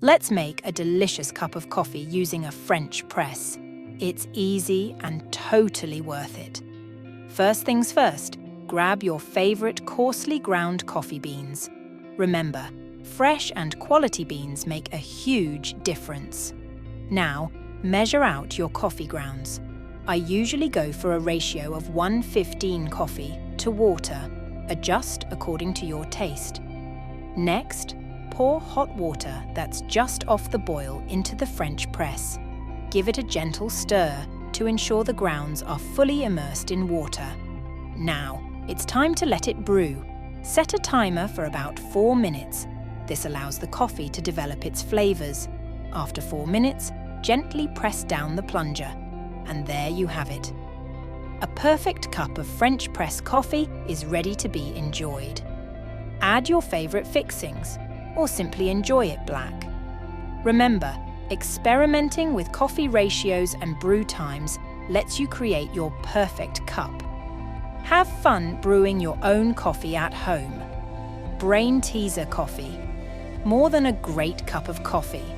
Let's make a delicious cup of coffee using a French press. It's easy and totally worth it. First things first, grab your favorite coarsely ground coffee beans. Remember, fresh and quality beans make a huge difference. Now, measure out your coffee grounds. I usually go for a ratio of 1:15 coffee to water. Adjust according to your taste. Next, pour hot water that's just off the boil into the French press. Give it a gentle stir to ensure the grounds are fully immersed in water. Now, it's time to let it brew. Set a timer for about 4 minutes. This allows the coffee to develop its flavors. After 4 minutes, gently press down the plunger. And there you have it. A perfect cup of French press coffee is ready to be enjoyed. Add your favorite fixings, or simply enjoy it black. Remember, experimenting with coffee ratios and brew times lets you create your perfect cup. Have fun brewing your own coffee at home. Brain teaser coffee. More than a great cup of coffee.